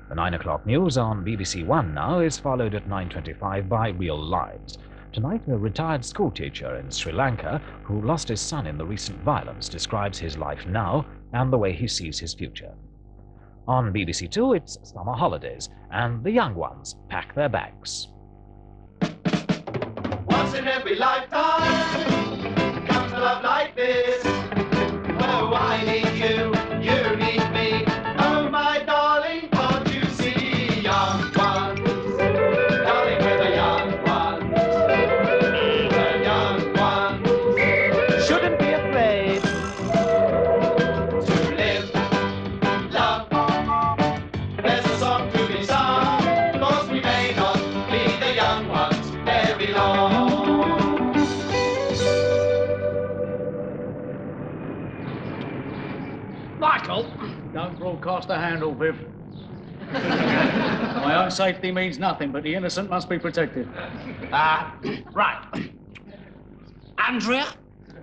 The 9 o'clock news on BBC One now is followed at 9:25 by Real Lives. Tonight, a retired schoolteacher in Sri Lanka who lost his son in the recent violence describes his life now and the way he sees his future. On BBC Two, it's summer holidays, and the young ones pack their bags. Once in every lifetime comes a love like this. Oh, I need you, you need me. Oh, my darling, can't you see? Young ones, darling, we're the young ones. The young ones shouldn't be afraid to live, love. There's a song to be sung, 'cause we may not be the young ones very long. Michael! Don't broadcast the handle, Viv. My own safety means nothing, but the innocent must be protected. Right. Andrea?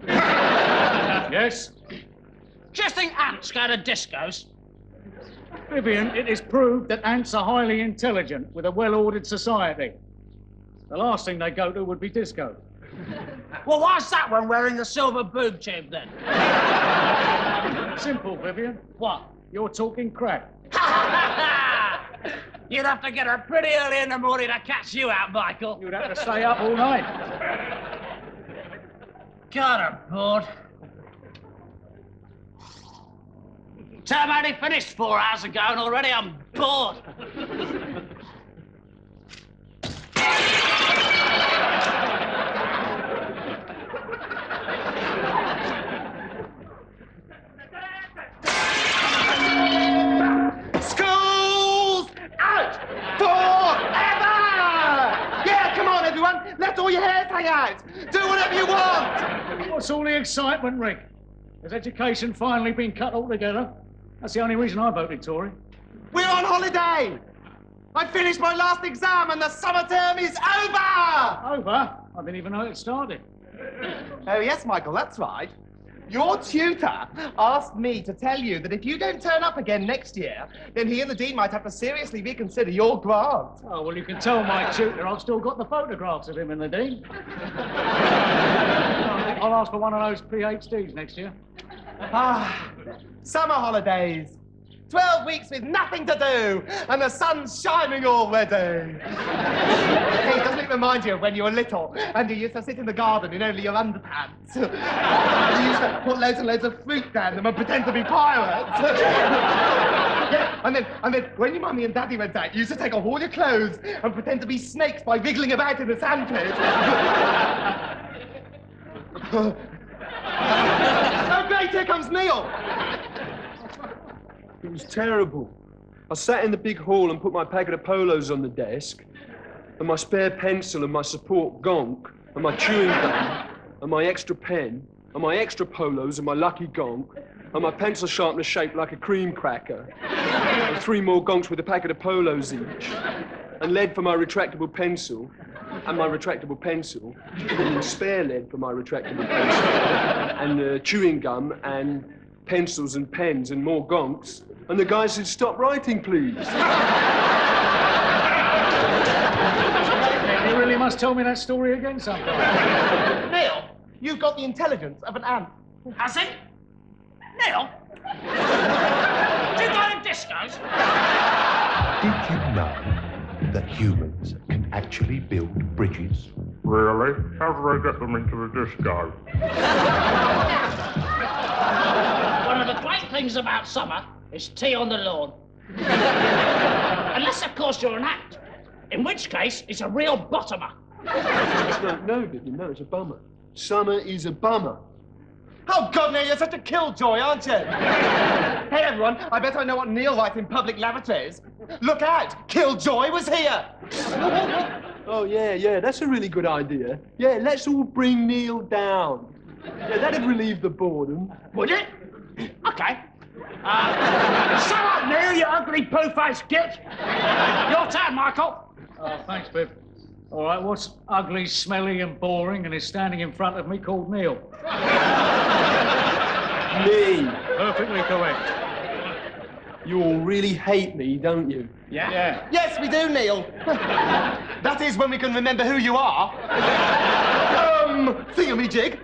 Yes? Do you think ants go to discos? Vivian, it is proved that ants are highly intelligent with a well-ordered society. The last thing they go to would be disco. Well, why's that one wearing a silver boob tube then? Simple, Vivian. What? You're talking crap. You'd have to get up pretty early in the morning to catch you out, Michael. You'd have to stay up all night. God, I'm bored. Term only finished 4 hours ago and already I'm bored. School's out forever! Yeah, come on, everyone. Let all your hairs hang out. Do whatever you want. What's all the excitement, Rick? Has education finally been cut altogether? That's the only reason I voted Tory. We're on holiday. I finished my last exam and the summer term is over. Over? I didn't even know it started. Oh, yes, Michael, that's right. Your tutor asked me to tell you that if you don't turn up again next year, then he and the dean might have to seriously reconsider your grant. Oh, well, you can tell my tutor I've still got the photographs of him and the dean. I'll ask for one of those PhDs next year. Summer holidays. 12 weeks with nothing to do, and the sun's shining already. Hey, doesn't it remind you of when you were little and you used to sit in the garden in only your underpants? You used to put loads and loads of fruit down them and pretend to be pirates. Yeah, and then when your mummy and daddy went out, you used to take off all your clothes and pretend to be snakes by wriggling about in the sandpit. Oh, great, here comes Neil. It was terrible. I sat in the big hall and put my packet of polos on the desk, and my spare pencil and my support gonk, and my chewing gum, and my extra pen, and my extra polos and my lucky gonk, and my pencil sharpener shaped like a cream cracker, and 3 more gonks with a packet of polos each, and lead for my retractable pencil, and my retractable pencil, and spare lead for my retractable pencil, and chewing gum, and pencils and pens and more gonks. And the guy said, "Stop writing, please." You really must tell me that story again sometime. Neil, you've got the intelligence of an ant. Has he? Neil? Do you go to discos? Did you know that humans can actually build bridges? Really? How do they get them into the disco? One of the great things about summer is tea on the lawn. Unless, of course, you're an act, in which case it's a real bottomer. No, Vivian, no, it's a bummer. Summer is a bummer. Oh, God, Neil, you're such a killjoy, aren't you? Hey, everyone, I bet I know what Neil writes in public lavatories. Look out, Killjoy was here. Oh, yeah, that's a really good idea. Yeah, let's all bring Neil down. Yeah, that'd relieve the boredom. Would it? Okay. Shut up, Neil, you ugly poo-faced git. Your turn, Michael. Oh, thanks, Viv. All right, what's ugly, smelly, and boring and is standing in front of me called Neil? Me. Perfectly correct. You all really hate me, don't you? Yeah. Yes, we do, Neil. That is when we can remember who you are. Thingamajig.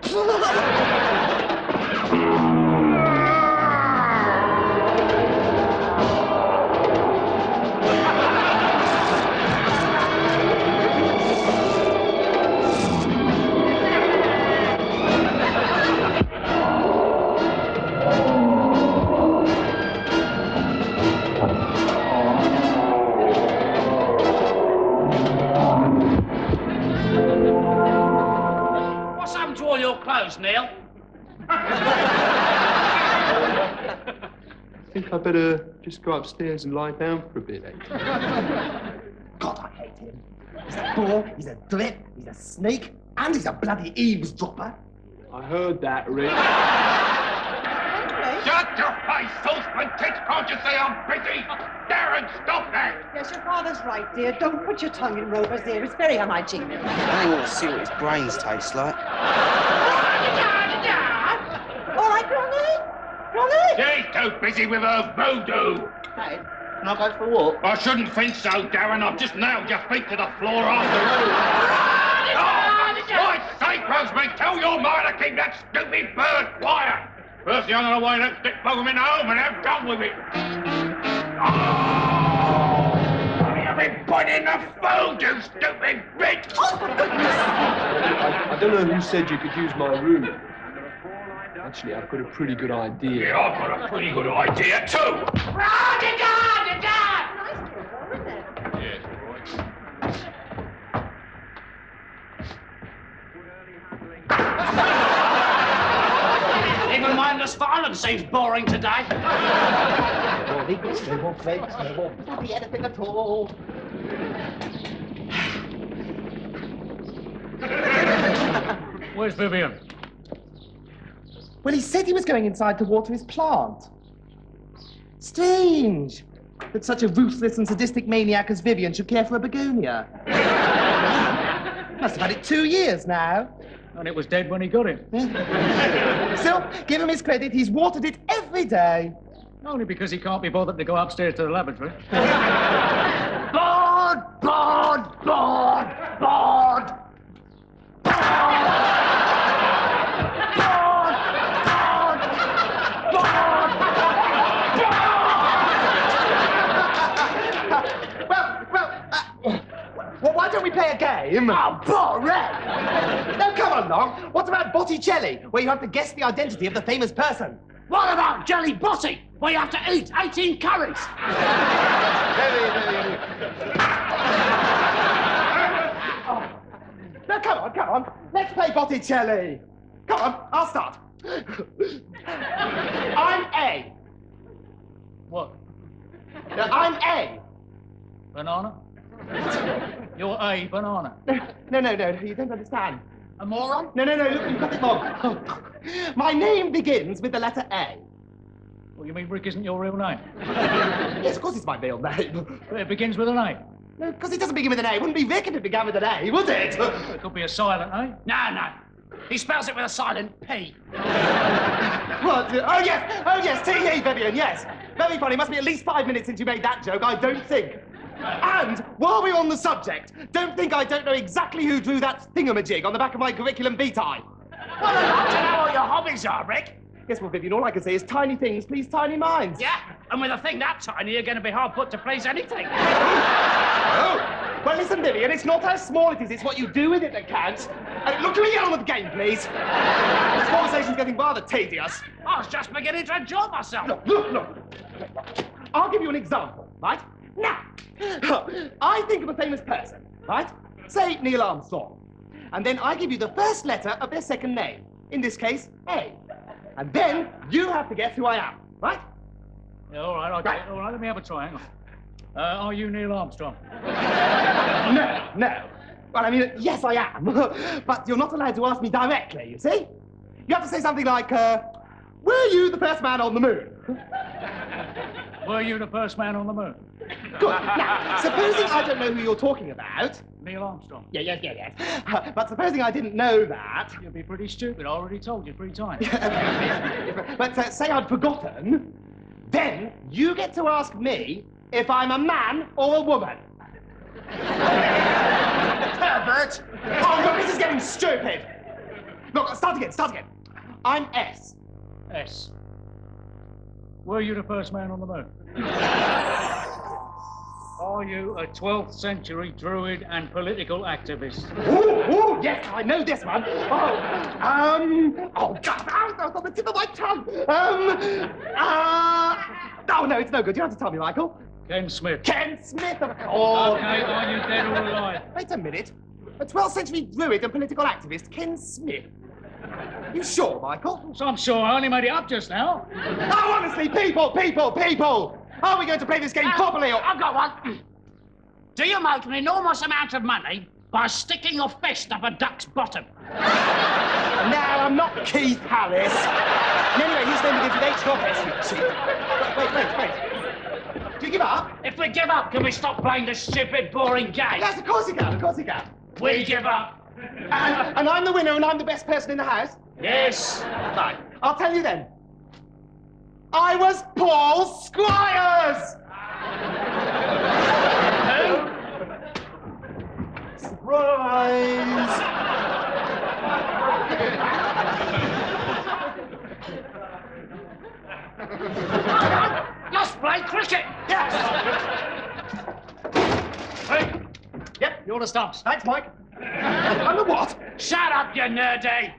What's happened to all your clothes, Neil? I think I better just go upstairs and lie down for a bit, eh? God, I hate him. He's a bore, he's a drip, he's a snake, and he's a bloody eavesdropper. I heard that, Rick. Shut your face, saucepan tits! Can't you say I'm busy? Darren, stop that! Yes, your father's right, dear. Don't put your tongue in Rover's ear. It's very unhygienic. I want to see what his brains taste like. All right, Ronnie? Ronnie? She's too busy with her voodoo. Hey, can I go for a walk? I shouldn't think so, Darren. I've just nailed your feet to the floor after all. For God's sake, Rosemary, tell your mother to keep that stupid bird quiet. First, you're on the way, let's stick Bowman home and have done with it. Oh! You've been put in the food, you stupid bitch! I don't know who said you could use my room. Actually, I've got a pretty good idea. Yeah, I've got a pretty good idea, too. Even mindless violence seems boring today. Not the anything at all. Where's Vivian? Well, he said he was going inside to water his plant. Strange that such a ruthless and sadistic maniac as Vivian should care for a begonia. Must have had it 2 years now. And it was dead when he got it. Still, give him his credit, he's watered it every day. Only because he can't be bothered to go upstairs to the laboratory. Bored, bored, bored, bored. Well, why don't we play a game? Oh, boring! No, come on, Long. What about Botticelli, where you have to guess the identity of the famous person? What about Jelly Botty, where you have to eat 18 curries? No, come on. Let's play Botticelli. Come on, I'll start. I'm A. What? No, I'm A. Banana? You're a banana. No, you don't understand. A moron? No, look, you've got it wrong. My name begins with the letter A. What, you mean Rick isn't your real name? Yes, of course it's my real name. But it begins with an A. No, because it doesn't begin with an A. It wouldn't be Rick if it began with an A, would it? It could be a silent A. No. He spells it with a silent P. What? Oh, yes, T-E, Vivian, yes. Very funny. Must be at least 5 minutes since you made that joke, I don't think. And while we're on the subject, don't think I don't know exactly who drew that thingamajig on the back of my curriculum vitae. Well, I'd like to know what your hobbies are, Rick. Yes, well, Vivian, all I can say is tiny things please tiny minds. Yeah, and with a thing that tiny, you're going to be hard put to please anything. Oh. Well, listen, Vivian, it's not how small it is, it's what you do with it that counts. And look, can we get on with the game, please? This conversation's getting rather tedious. I was just beginning to enjoy myself. Look. I'll give you an example, right? Now, I think of a famous person, right? Say Neil Armstrong. And then I give you the first letter of their second name. In this case, A. And then you have to guess who I am, right? Yeah, all right, okay. All right, let me have a try. Hang on. Are you Neil Armstrong? No. Well, I mean, yes, I am. But you're not allowed to ask me directly, you see? You have to say something like, were you the first man on the moon? Were you the first man on the moon? Good. Now, supposing I don't know who you're talking about. Neil Armstrong. Yes. But supposing I didn't know that. You'd be pretty stupid. I already told you 3 times. But say I'd forgotten. Then you get to ask me if I'm a man or a woman. Herbert! Oh, look, this is getting stupid. Look, start again. I'm S. S. Were you the first man on the moon? Are you a 12th century druid and political activist? Ooh, yes, I know this one. Oh, God, that's on the tip of my tongue. Oh, no, it's no good. You have to tell me, Michael. Ken Smith. Ken Smith, of course. Okay, are you dead or alive? Wait a minute. A 12th century druid and political activist, Ken Smith. You sure, Michael? So I'm sure I only made it up just now. Oh, honestly, people! Are we going to play this game properly or... I've got one. Do you make an enormous amount of money by sticking your fist up a duck's bottom? No, I'm not Keith Harris. And anyway, his name begins with H, not S, you cheat. Wait. Do you give up? If we give up, can we stop playing this stupid, boring game? Yes, of course you can. We give up. And I'm the winner and I'm the best person in the house? Yes. Fine. I'll tell you then. I was Paul Squires! Who? Surprise! Let's play cricket. Yes! Hey, Yep. you're the stumps. Thanks, Mike. I'm the what? Shut up, you nerdy.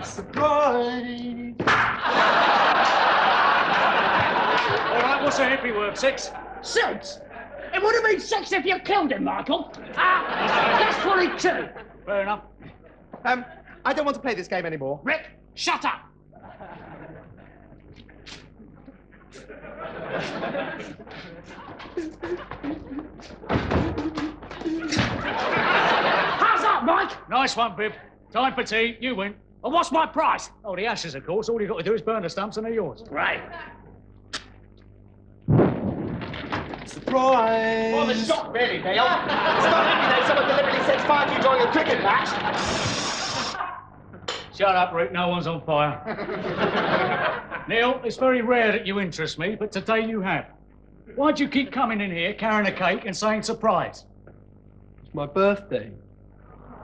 Surprise! All right, what's the hippie word? 6? 6? It would have been 6 if you killed him, Michael. That's 42. Fair enough. I don't want to play this game anymore. Rick, shut up. How's that, Mike? Nice one, Bib. Time for tea. You win. Well, what's my price? Oh, the ashes, of course. All you've got to do is burn the stumps and they're yours. Right. Surprise! Well, the shock, really, Neil. It's not like someone deliberately sets fire to you during a cricket match. Shut up, Rick. No one's on fire. Neil, it's very rare that you interest me, but today you have. Why'd you keep coming in here, carrying a cake and saying surprise? It's my birthday.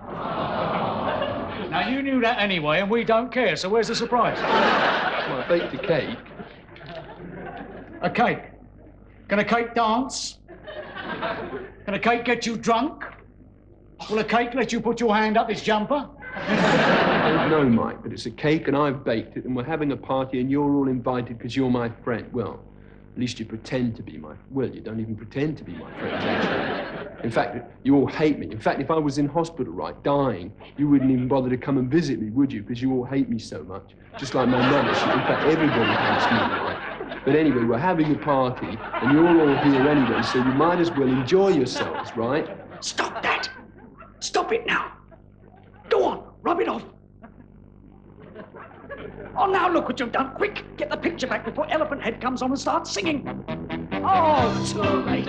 Now, you knew that anyway, and we don't care, so where's the surprise? Well, I baked a cake. A cake? Can a cake dance? Can a cake get you drunk? Will a cake let you put your hand up its jumper? I don't know, Mike, but it's a cake and I've baked it and we're having a party and you're all invited because you're my friend. Well, at least you pretend to be my... Well, you don't even pretend to be my friend, actually. In fact, you all hate me. In fact, if I was in hospital, right, dying, you wouldn't even bother to come and visit me, would you? Because you all hate me so much. Just like my mother. In fact, everybody hates me, right? But anyway, we're having a party and you're all here anyway, so you might as well enjoy yourselves, right? Stop that. Stop it now. Go on, rub it off. Oh, now look what you've done. Quick, get the picture back before Elephant Head comes on and starts singing. Oh, too late.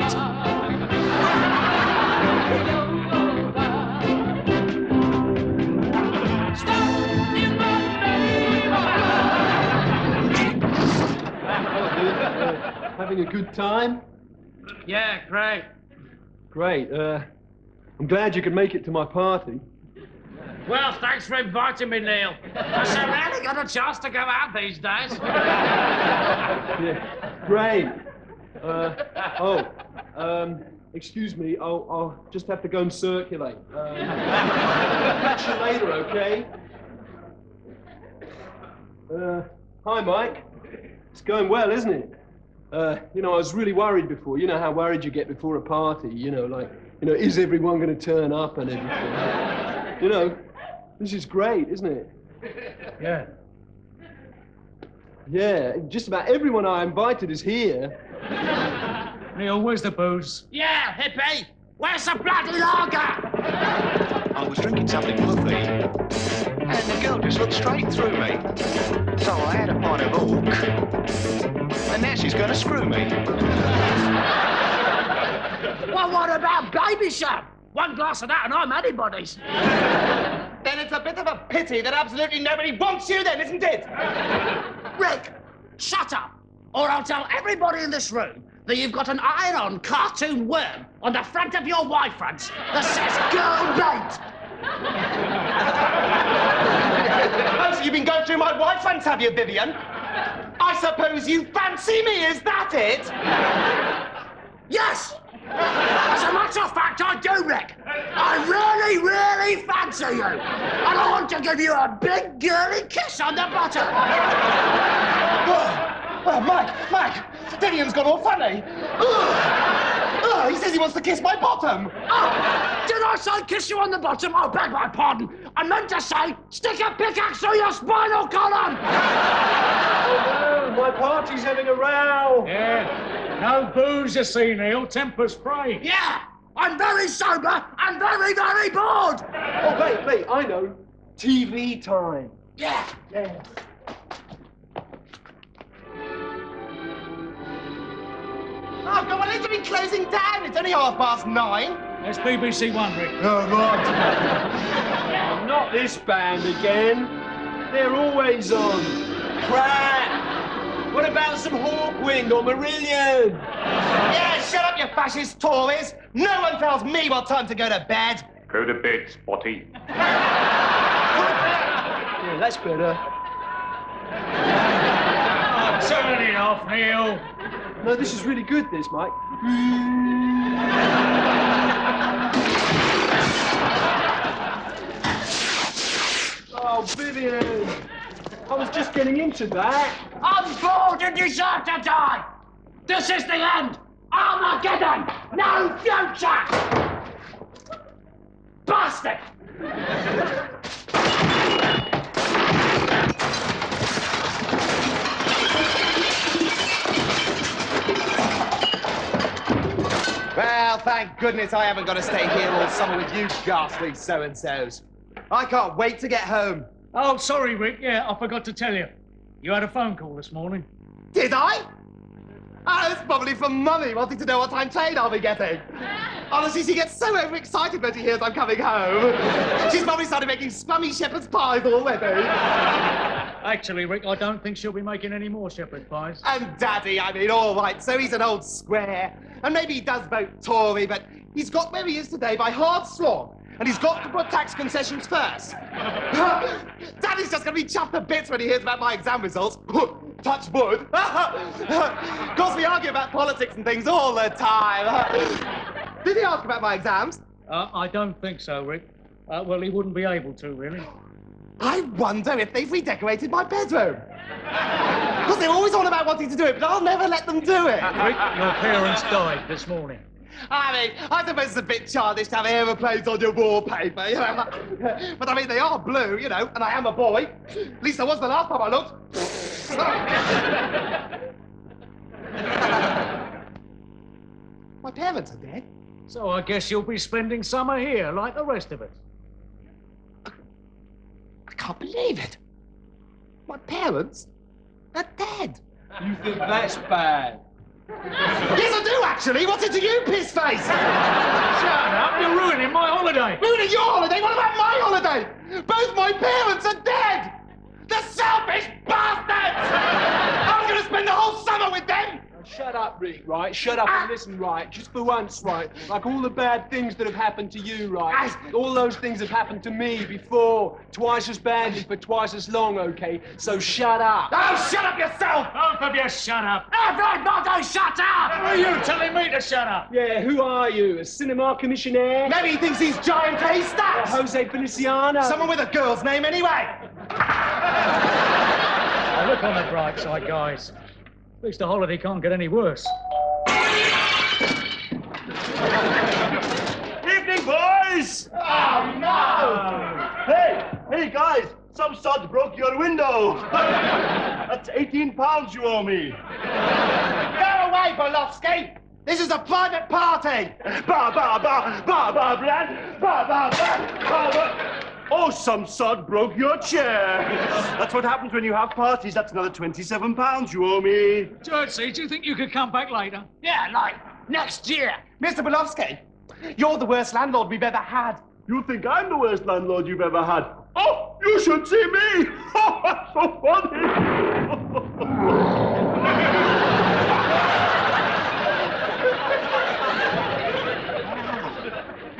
Having a good time? Yeah, great. Great. I'm glad you could make it to my party. Well, thanks for inviting me, Neil. I so rarely got a chance to go out these days. Yeah, great. Excuse me, I'll just have to go and circulate. Catch you later, okay? Hi, Mike. It's going well, isn't it? You know, I was really worried before. You know how worried you get before a party, you know, like, you know, is everyone going to turn up and everything? You know, this is great, isn't it? Yeah. Yeah, just about everyone I invited is here. Neil, where's the booze? Yeah, hippie. Where's the bloody lager? I was drinking something woofy, and the girl just looked straight through me. So I had a pint of Orc, and now she's going to screw me. Well, what about Baby Shark? One glass of that and I'm anybody's. Then it's a bit of a pity that absolutely nobody wants you then, isn't it? Rick, shut up, or I'll tell everybody in this room that you've got an iron-on cartoon worm on the front of your Y-fronts that says girl bait. Oh, so you've been going through my Y-fronts, have you, Vivian? I suppose you fancy me, is that it? Yes! As a matter of fact, I do, Rick. I really, really fancy you. And I want to give you a big, girly kiss on the bottom. Oh, Mike, Vivian's gone all funny. He says he wants to kiss my bottom. Oh, did I say kiss you on the bottom? I beg my pardon. I meant to say stick a pickaxe through your spinal column. Oh, no, my party's having a row. Yeah. No booze, you see, Neil. Temper spray. Yeah, I'm very sober and very, very bored. Oh, wait, I know. TV time. Yeah. Oh, come on, it's been closing down. It's only 9:30. That's BBC One, Rick. Oh, right. Not this band again. They're always on. Crap! What about some Hawkwind or Marillion? Yeah, shut up, you fascist Tories. No one tells me what time to go to bed. Go to bed, Spotty. Yeah, that's better. Oh, turn it off, Neil. No, this is really good, this, Mike. Oh, Vivian. I was just getting into that. I'm bored and deserve to die. This is the end. Armageddon. No future. Bastard. Well, thank goodness I haven't got to stay here all summer with you ghastly so-and-sos. I can't wait to get home. Oh, sorry, Rick. Yeah, I forgot to tell you. You had a phone call this morning. Did I? Oh, it's probably from Mummy wanting to know what time train I'll be getting. Honestly, she gets so overexcited when she hears I'm coming home. She's probably started making scrummy shepherd's pies already. Actually, Rick, I don't think she'll be making any more shepherd's pies. And Daddy, I mean, all right, so he's an old square. And maybe he does vote Tory, but he's got where he is today by hard slog. And he's got to put tax concessions first. Daddy's just going to be chuffed to bits when he hears about my exam results. Touch wood. Of course, we argue about politics and things all the time. Did he ask about my exams? I don't think so, Rick. Well, he wouldn't be able to, really. I wonder if they've redecorated my bedroom. Because they're always on about wanting to do it, but I'll never let them do it. Rick, your parents died this morning. I mean, I suppose it's a bit childish to have aeroplanes on your wallpaper, you know. But I mean, they are blue, you know, and I am a boy. At least I was the last time I looked. My parents are dead. So I guess you'll be spending summer here, like the rest of us. I can't believe it. My parents are dead. You think that's bad? Yes, I do, actually. What's it to you, piss face? Shut up, you're ruining my holiday. Ruining your holiday? What about my holiday? Both my parents are dead! The selfish bastards! I was going to spend the whole summer with them! Shut up, Rick, right? Shut up and listen, right? Just for once, right? Like all the bad things that have happened to you, right? All those things have happened to me before. Twice as badly for twice as long, okay? So shut up. Oh, shut up yourself! Both of you shut up. Everybody shut up! Who are you telling me to shut up? Yeah, who are you? A cinema commissionaire? Maybe he thinks he's giant haystacks! Jose Feliciano? Someone with a girl's name, anyway! Now, look on the bright side, guys. At least the holiday can't get any worse. Evening, boys! Oh, no! Hey, guys! Some sod broke your window! That's £18 you owe me! Go away, Bolofsky! This is a private party! Ba, ba, ba, ba, ba, Brad! Ba, ba, ba, ba, ba. Oh, some sod broke your chair! That's what happens when you have parties. That's another £27 you owe me. Jersey, do you think you could come back later? Yeah, like next year. Mr. Bolofsky, you're the worst landlord we've ever had. You think I'm the worst landlord you've ever had? Oh, you should see me! Oh, that's so funny!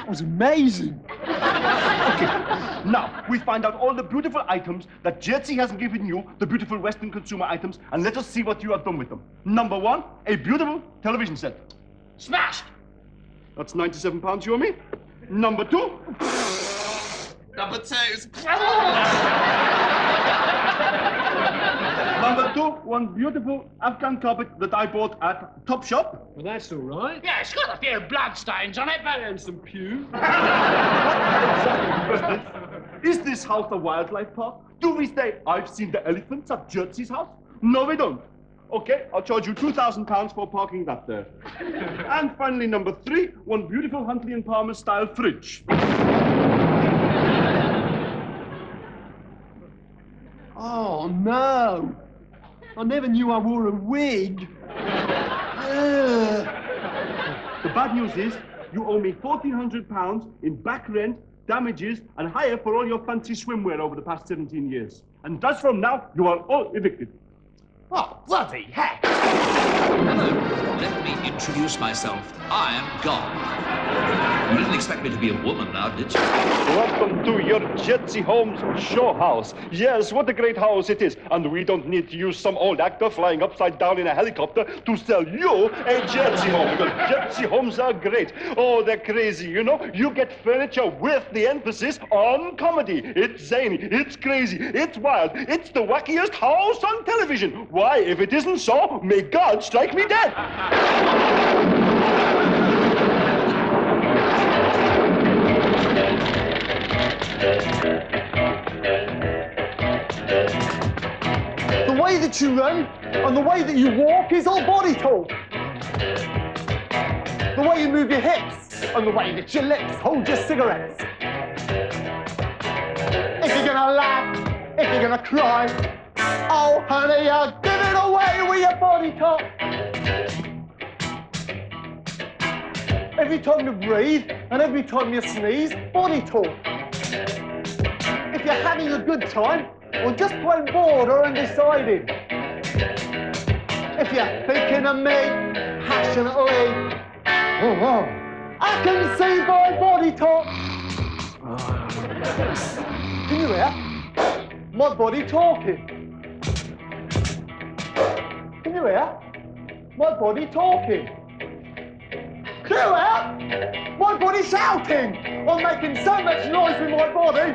That was amazing. Okay, now we find out all the beautiful items that Jersey hasn't given you, the beautiful Western consumer items, and let us see what you have done with them. Number one, a beautiful television set. Smashed! That's £97, you and me. Number two. Number two's. Number two, one beautiful Afghan carpet that I bought at Topshop. Well, that's all right. Yeah, it's got a few bloodstains on it, but... And some pew. Is this house a wildlife park? Do we say, I've seen the elephants at Jersey's house? No, we don't. Okay, I'll charge you £2,000 for parking that there. And finally, number three, one beautiful Huntley and Palmer style fridge. Oh, no. I never knew I wore a wig. The bad news is, you owe me £1,400 in back rent, damages, and hire for all your fancy swimwear over the past 17 years. And thus from now, you are all evicted. Oh, bloody heck! Hello, let me introduce myself. I am God. You didn't expect me to be a woman now, did you? Welcome to your Jersey Homes show house. Yes, what a great house it is. And we don't need to use some old actor flying upside down in a helicopter to sell you a Jersey home. Because Jersey homes are great. Oh, they're crazy, you know. You get furniture with the emphasis on comedy. It's zany, it's crazy, it's wild. It's the wackiest house on television. Why, if it isn't so, may God strike me dead. The way that you run and the way that you walk is all body talk. The way you move your hips and the way that your lips hold your cigarettes. If you're gonna laugh, if you're gonna cry, oh honey, you're giving away with your body talk. Every time you breathe and every time you sneeze, body talk. If you're having a good time, or just plain bored or undecided. If you're thinking of me passionately, I can see by body talk. Can you hear my body talking? Can you hear my body talking? Can you hear my body shouting? I'm making so much noise with my body.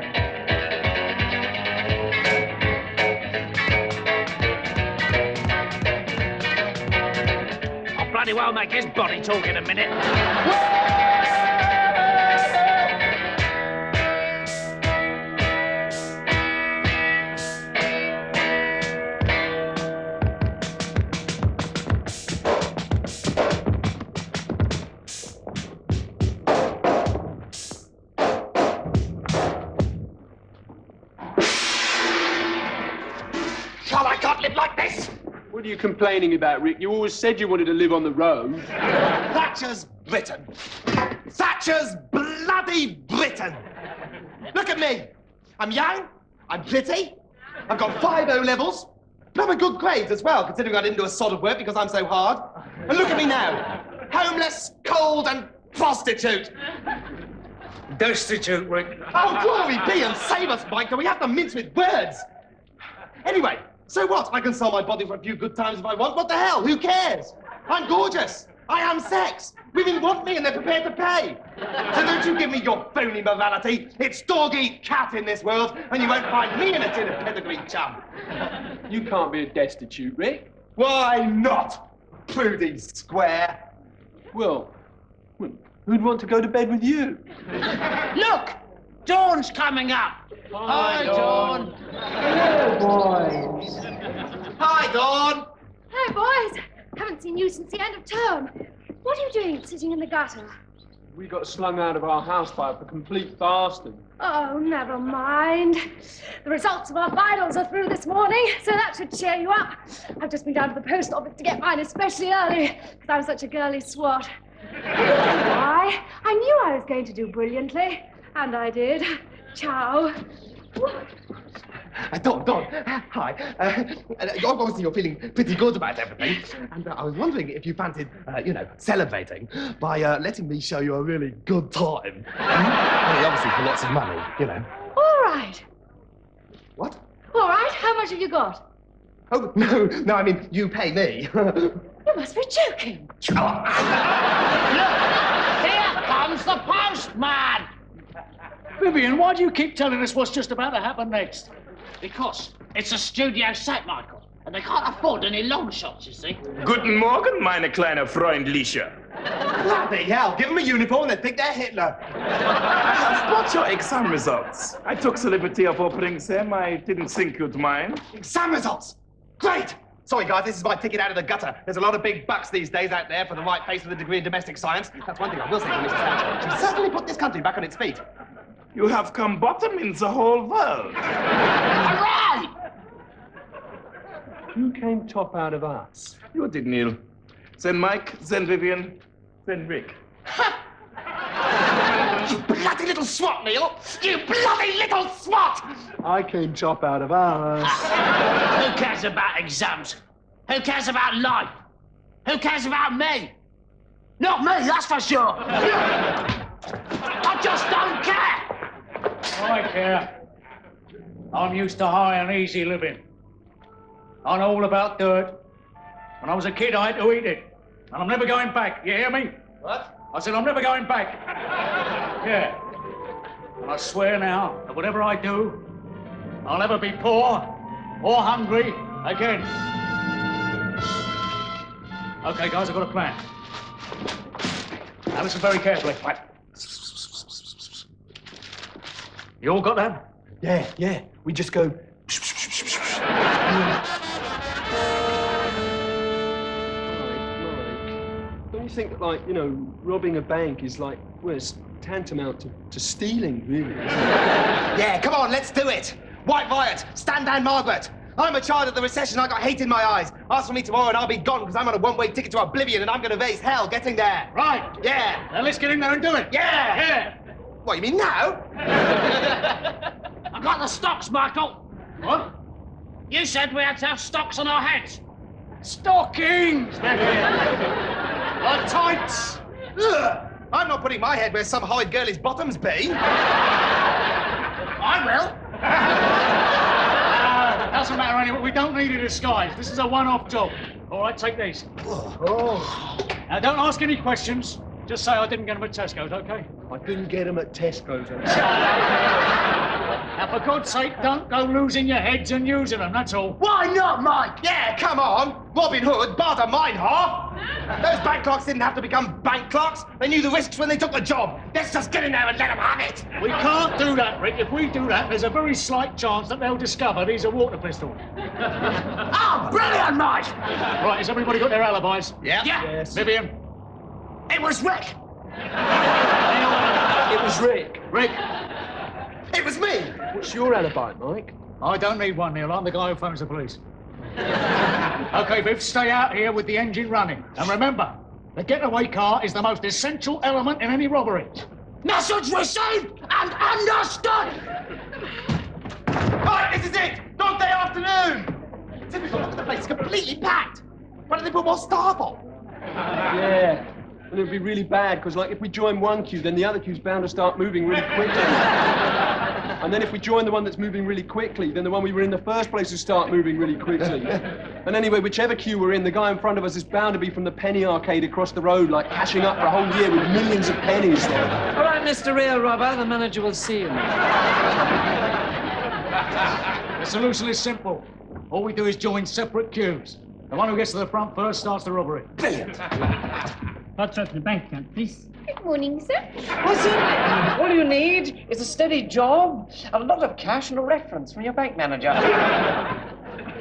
Bloody well make his body talk in a minute. God, I can't live like this! What are you complaining about, Rick? You always said you wanted to live on the road. Thatcher's Britain. Thatcher's bloody Britain. Look at me. I'm young, I'm pretty, I've got 5 O levels, but I'm a good grades as well, considering I didn't do a sod of work because I'm so hard. And look at me now. Homeless, cold, and prostitute. Destitute, Rick. Oh, glory be and save us, Mike, do we have to mince with words? Anyway, so what? I can sell my body for a few good times if I want. What the hell? Who cares? I'm gorgeous. I am sex. Women want me and they're prepared to pay. So don't you give me your phony morality. It's dog eat cat in this world, and you won't find me in a tin of pedigree chum. You can't be a destitute, Rick. Why not? Prudy Square. Well, who'd want to go to bed with you? Look! Dawn's coming up. Hi, Dawn. Hello, boys. Hi, Dawn. Hi, boys. Haven't seen you since the end of term. What are you doing sitting in the gutter? We got slung out of our house by a complete bastard. Oh, never mind. The results of our finals are through this morning, so that should cheer you up. I've just been down to the post office to get mine especially early, because I'm such a girly swat. Why? I knew I was going to do brilliantly, and I did. Ciao. Don, hi. Obviously you're feeling pretty good about everything, and I was wondering if you fancied, celebrating by letting me show you a really good time. Only obviously for lots of money, All right. What? All right, how much have you got? Oh, no, I mean, you pay me. You must be joking. Here comes the postman! Vivian, why do you keep telling us what's just about to happen next? Because it's a studio set, Michael, and they can't afford any long shots, you see. Guten Morgen, meine kleine Freundliche. Bloody hell, give them a uniform and they think they're Hitler. I have brought your exam results. I took the liberty of opening them. I didn't think you'd mind. Exam results! Great! Sorry, guys, this is my ticket out of the gutter. There's a lot of big bucks these days out there for the right face with a degree in domestic science. That's one thing I will say for Mrs. Thatcher. She certainly put this country back on its feet. You have come bottom in the whole world. Hooray! Who came top out of us? You did, Neil. Then Mike, then Vivian, then Rick. You bloody little swat, Neil! You bloody little swat! I came top out of us. Who cares about exams? Who cares about life? Who cares about me? Not me, that's for sure. I just don't care. I care. I'm used to high and easy living. I know all about dirt. When I was a kid, I had to eat it. And I'm never going back. You hear me? What? I said I'm never going back. Yeah. And I swear now that whatever I do, I'll never be poor or hungry again. Okay, guys, I've got a plan. Now listen very carefully. Right. You all got that? Yeah. We just go. Don't you think that, robbing a bank is it's tantamount to stealing, really? Yeah, come on, let's do it. White Riot, stand down Margaret. I'm a child of the recession, I got hate in my eyes. Ask for me tomorrow and I'll be gone because I'm on a one-way ticket to oblivion and I'm going to raise hell getting there. Right. Yeah. Now let's get in there and do it. Yeah. Yeah. What, you mean now? I got the stocks, Michael. What? You said we had to have stocks on our heads. Stockings! Like tights. Ugh. I'm not putting my head where some horrid girlie's bottoms be. I will. Doesn't matter anyway. We don't need a disguise. This is a one-off job. All right, take these. Oh. Now, don't ask any questions. Just say I didn't get them at Tesco's, okay? I didn't get them at Tesco's. Now, for God's sake, don't go losing your heads and using them, that's all. Why not, Mike? Yeah, come on. Robin Hood, barter mine half. Those bank clerks didn't have to become bank clerks. They knew the risks when they took the job. Let's just get in there and let them have it. We can't do that, Rick. If we do that, there's a very slight chance that they'll discover these are water pistols. Oh, brilliant, Mike! Right, has everybody got their alibis? Yeah. Yes. Vivian? It was Rick. It was Rick. Rick? It was me. What's your alibi, Mike? I don't need one, Neil. I'm the guy who phones the police. Okay, Viv, stay out here with the engine running. And remember, the getaway car is the most essential element in any robbery. Message received and understood. Right, this is it. Dog day afternoon. Typical. Look at the place. It's completely packed. Why don't they put more staff on? Yeah. And it'd be really bad, because, if we join one queue, then the other queue's bound to start moving really quickly. And then if we join the one that's moving really quickly, then the one we were in the first place will start moving really quickly. And anyway, whichever queue we're in, the guy in front of us is bound to be from the penny arcade across the road, cashing up for a whole year with millions of pennies there. All right, Mr. Real Robber, the manager will see you now. The solution is simple. All we do is join separate queues. The one who gets to the front first starts the robbery. Brilliant. Let's open the bank account, please. Good morning, sir. What's it? All you need is a steady job, a lot of cash, and a reference from your bank manager.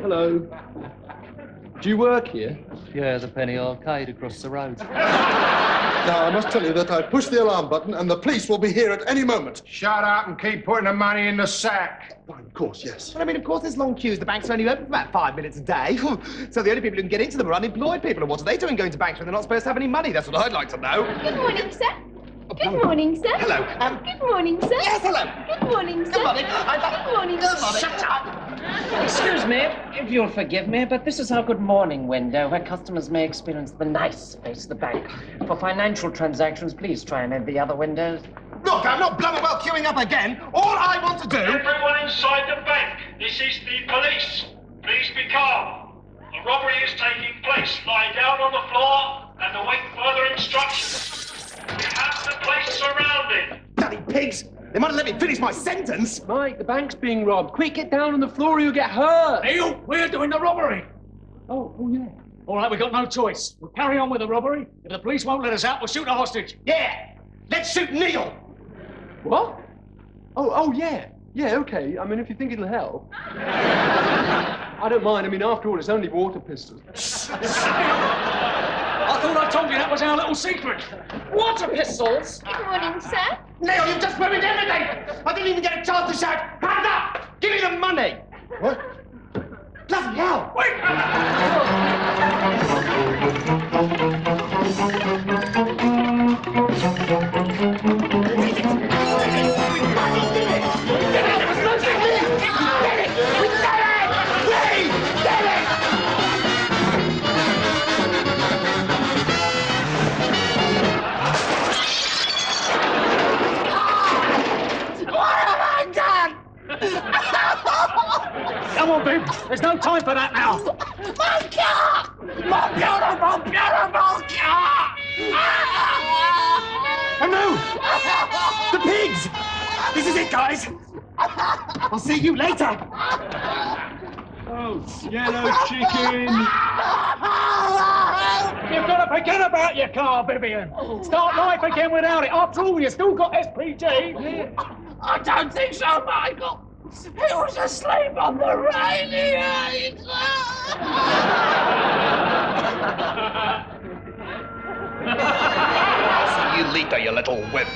Hello. Do you work here? Yeah, the penny arcade across the road. Now, I must tell you that I pushed the alarm button and the police will be here at any moment. Shut up and keep putting the money in the sack. Why, of course, yes. Well, of course, there's long queues. The banks are only open for about 5 minutes a day. So the only people who can get into them are unemployed people. And what are they doing going to banks when they're not supposed to have any money? That's what I'd like to know. Good morning, sir. Good morning, sir. Hello. Good morning, sir. Yes, hello. Good morning, sir. Good morning. Good morning, sir. Shut up. Excuse me, if you'll forgive me, but this is our good morning window where customers may experience the nice face of the bank. For financial transactions, please try and enter the other windows. Look, I'm not blooming well queuing up again. All I want to do... Everyone inside the bank, this is the police. Please be calm. A robbery is taking place. Lie down on the floor and await further instructions. We have the place surrounded. Bloody pigs! They might have let me finish my sentence. Mike, the bank's being robbed. Quick, get down on the floor or you'll get hurt. Neil, we're doing the robbery. Oh, yeah. All right, we've got no choice. We'll carry on with the robbery. If the police won't let us out, we'll shoot a hostage. Yeah! Let's shoot Neil! What? Oh, yeah. Yeah, okay. I mean, if you think it'll help. I don't mind. I mean, after all, it's only water pistols. I thought I told you that was our little secret. Water pistols? Good morning, sir. Neil, you've just ruined everything! I didn't even get a chance to shout, hands up! Give me the money! What? Bloody hell! Wait! Come on, Bib. There's no time for that now. My car! My beautiful, beautiful car! Oh no! The pigs! This is it, guys! I'll see you later! Oh, yellow chicken! You've got to forget about your car, Vivian. Start life again without it. After all, you still got SPG. I don't think so, Michael. He was asleep on the radiator. See you later, you little whip.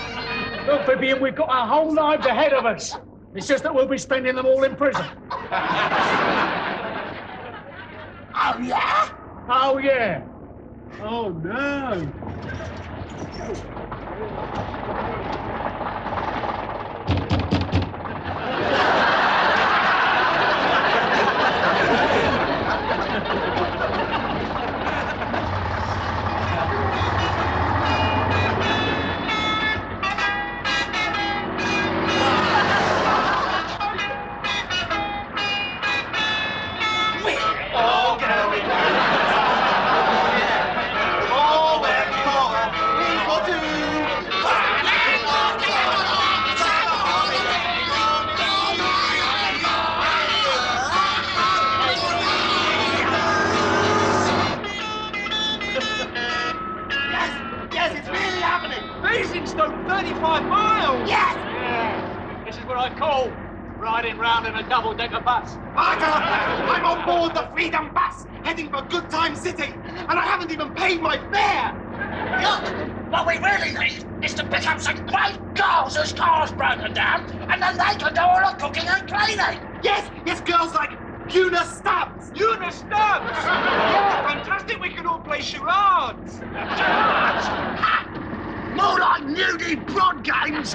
Look, Vivian, we've got our whole lives ahead of us. It's just that we'll be spending them all in prison. Oh, yeah? Oh, yeah. Oh, no. Basingstoke, 35 miles! Yes! Yeah. This is what I call riding round in a double-decker bus. I'm on board the Freedom Bus, heading for Good Time City, and I haven't even paid my fare! Look, what we really need is to pick up some great girls whose car's broken down, and then they can do all the cooking and cleaning. Yes, girls like Una Stubbs! Una Stubbs! Yeah, fantastic. We can all play charades. Charades? Ha! More like nudie broad games.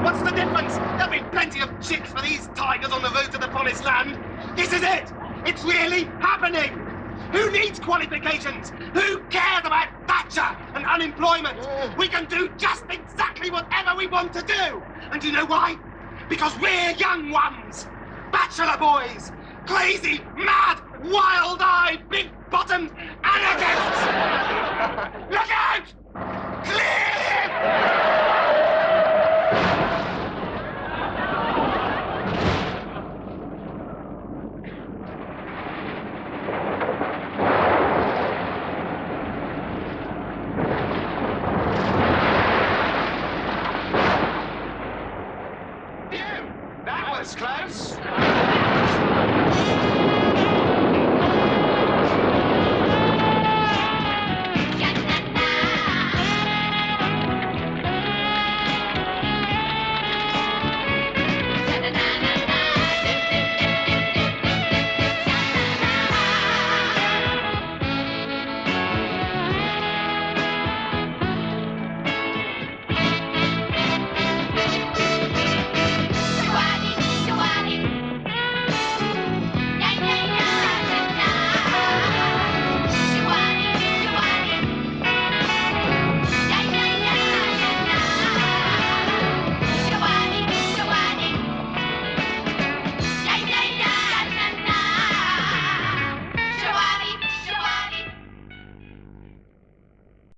What's the difference? There'll be plenty of chicks for these tigers on the road to the promised land. This is it! It's really happening! Who needs qualifications? Who cares about Thatcher and unemployment? We can do just exactly whatever we want to do! And do you know why? Because we're young ones! Bachelor boys! Crazy, mad, wild-eyed, big-bottomed anarchists!